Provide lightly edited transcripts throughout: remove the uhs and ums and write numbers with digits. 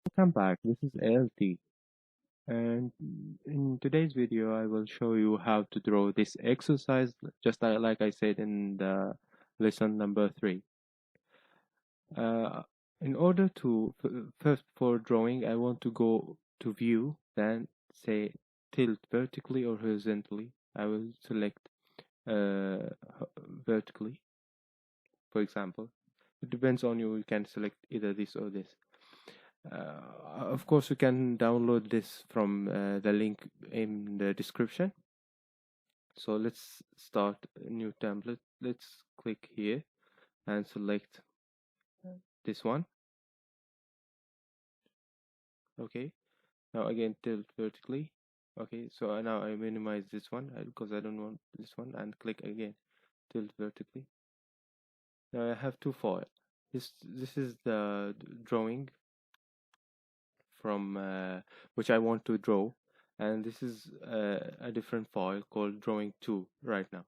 Welcome back. This is LT, and in today's video, I will show you how to draw this exercise, just like I said in the lesson number 3. Uh, in order to first for drawing, I want to go to view, then say tilt vertically or horizontally. I will select vertically, for example. It depends on you. You can select either this or this. Of course, you can download this from the link in the description. So let's start a new template. Let's click here and select this one. Okay. Now again, tilt vertically. Okay. So now I minimize this one because I don't want this one, and click again, tilt vertically. Now I have two files. This is the drawing from which I want to draw, and this is a different file called drawing 2 right now.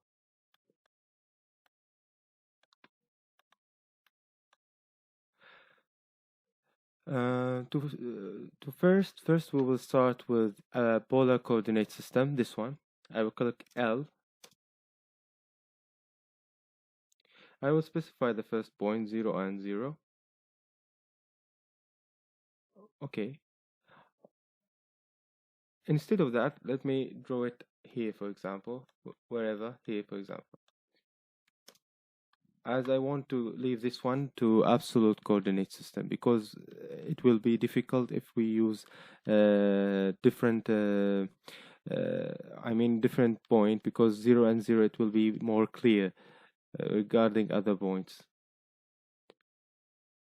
To first we will start with a polar coordinate system, this one. I will click L. I will specify the first point 0 and 0. Okay. Instead of that, let me draw it here, for example, wherever, here, for example. As I want to leave this one to absolute coordinate system, because it will be difficult if we use different different point, because 0 and 0 it will be more clear regarding other points.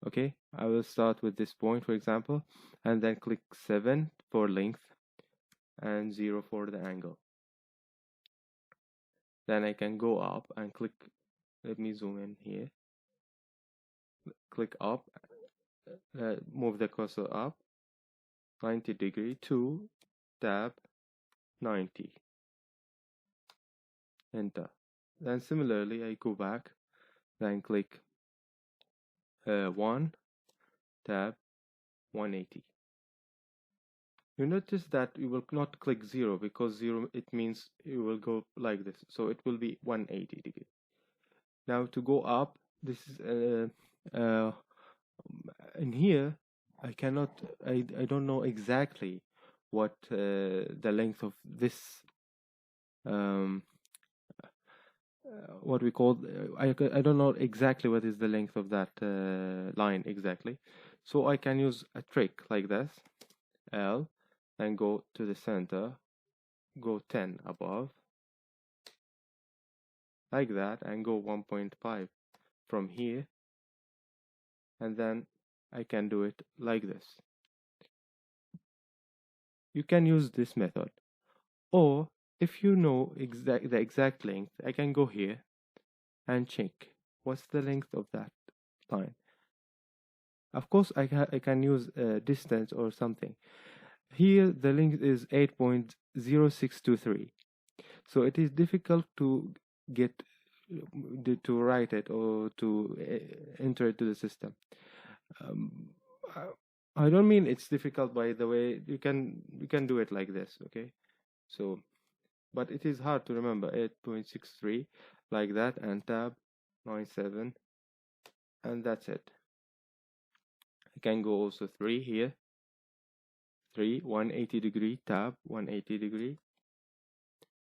Okay, I will start with this point, for example, and then click 7 for length and 0 for the angle. Then I can go up and click, let me zoom in here, click up, move the cursor up 90 degree to tab 90, enter. Then similarly I go back, then click 1, tab 180. You notice that you will not click 0, because 0 it means you will go like this, so it will be 180 degree. Now to go up, this is in here I don't know exactly what the length of this what we call I don't know exactly what is the length of that line exactly, so I can use a trick like this, L, and go to the center, go 10 above like that, and go 1.5 from here, and then I can do it like this. You can use this method, or if you know the exact length, I can go here and check what's the length of that line. Of course, I can use distance or something. Here the length is 8.0623, so it is difficult to get to write it or to enter it to the system. I don't mean it's difficult, by the way. You can do it like this, okay? So, but it is hard to remember 8.63 like that, and tab 97, and that's it. I can go also 3 here, 3 180 degree, tab 180 degree.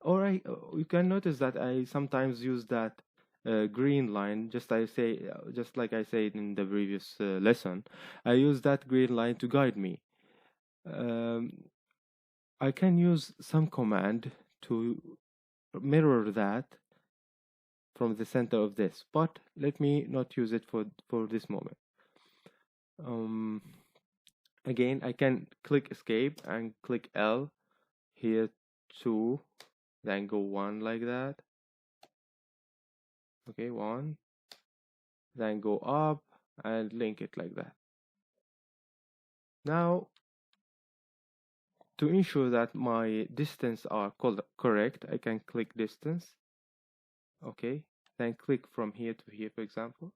Or you can notice that I sometimes use that green line, just like I said in the previous lesson. I use that green line to guide me. I can use some command to mirror that from the center of this, but let me not use it for this moment. Again, I can click escape and click L here, 2, then go 1 like that. Okay, 1, then go up and link it like that. Now, to ensure that my distance are correct, I can click distance. Okay, then click from here to here, for example.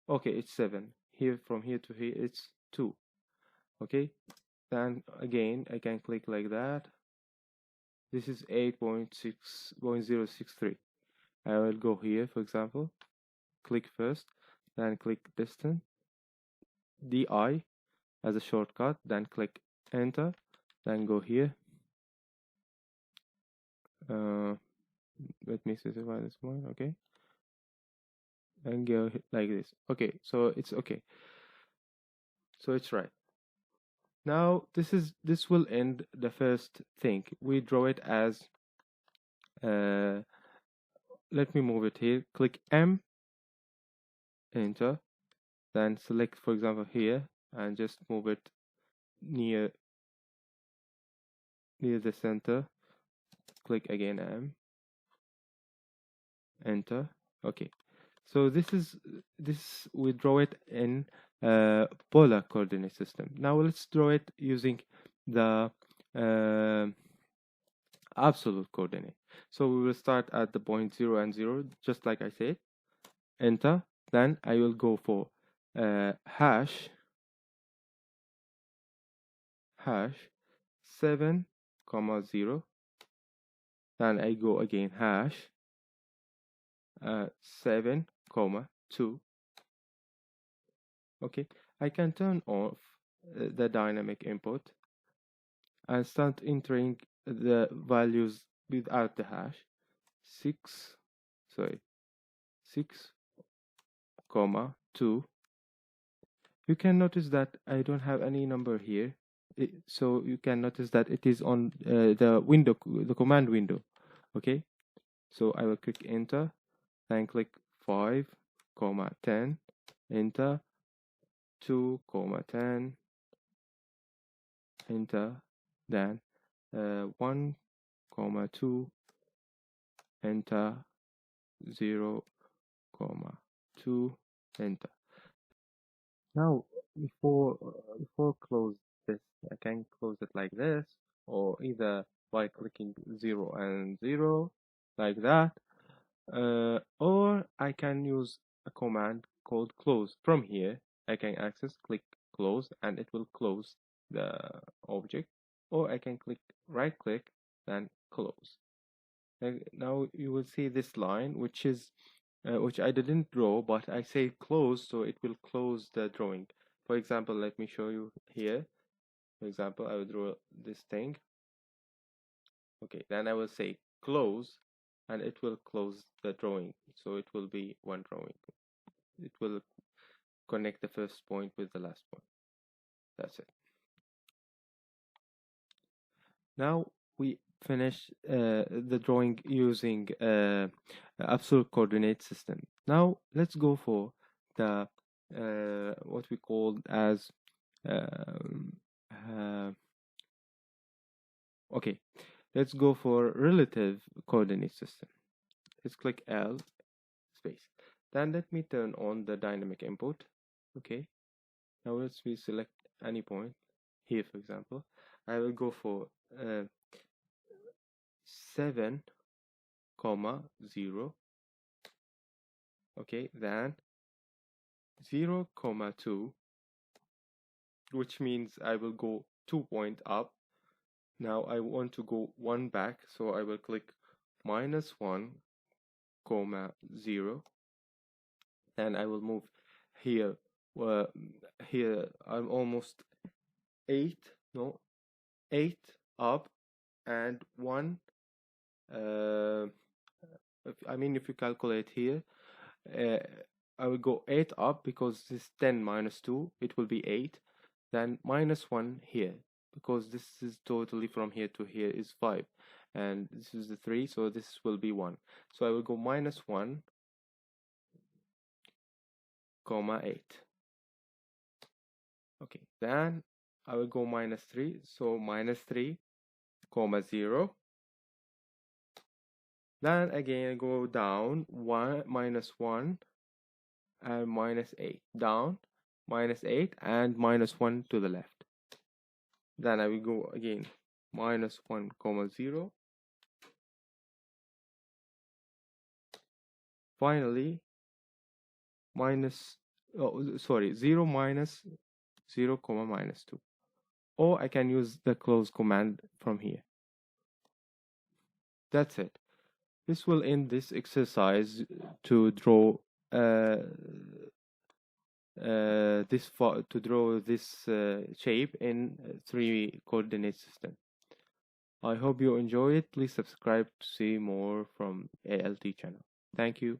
Okay, it's 7. Here, from here to here, it's 2. Okay, then again I can click like that. This is 8.6.063. I will go here, for example, click first, then click distance, DI as a shortcut, then click enter, then go here. Let me specify this one. Okay, and go like this. Okay, so it's okay, so it's right. Now this will end the first thing. We draw it as let me move it here. Click M, enter, then select, for example, here, and just move it near the center. Click again M, enter. Okay, so this we draw it in polar coordinate system. Now let's draw it using the absolute coordinate. So we will start at the point 0 and 0, just like I said. Enter. Then I will go for hash 7 comma 0. Then I go again hash 7 comma 2. Okay, I can turn off the dynamic input and start entering the values without the hash. 6 comma 2. You can notice that I don't have any number here, so you can notice that it is on the window, the command window. Okay, so I will click enter, then click 5 comma 10, enter, 2 comma 10, enter, then 1 comma 2, enter, 0 comma 2, enter. Now before close this, I can close it like this, or either by clicking 0 and 0 like that, or I can use a command called close. From here I can access, click close, and it will close the object, or I can click right click, then close. Now you will see this line, which I didn't draw, but I say close, so it will close the drawing. For example, let me show you here. For example, I will draw this thing. Okay, then I will say close, and it will close the drawing. So it will be one drawing. It will connect the first point with the last point. That's it. Now we finish the drawing using absolute coordinate system. Now let's go for the what we call as okay, let's go for relative coordinate system. Let's click L space. Then let me turn on the dynamic input. Okay, now let's select any point here. For example, I will go for 7 comma 0. Okay, then 0 comma 2, which means I will go 2 point up. Now I want to go 1 back, so I will click -1 comma 0. Then I will move here. Here I'm almost 8 up, and 1 if you calculate here, I will go 8 up because this is 10 minus 2, it will be 8. Then -1 here, because this is totally from here to here is 5, and this is the 3, so this will be 1. So I will go -1 comma 8. Okay, then I will go -3, so -3 comma 0. Then again I go down 1 -1 and -8, down -8 and -1 to the left. Then I will go again -1 comma 0. Finally 0 minus 0 comma -2. or I can use the close command from here. That's it. This will end this exercise to draw uh, this shape in 3 coordinate system. I hope you enjoy it. Please subscribe to see more from ALT channel. Thank you.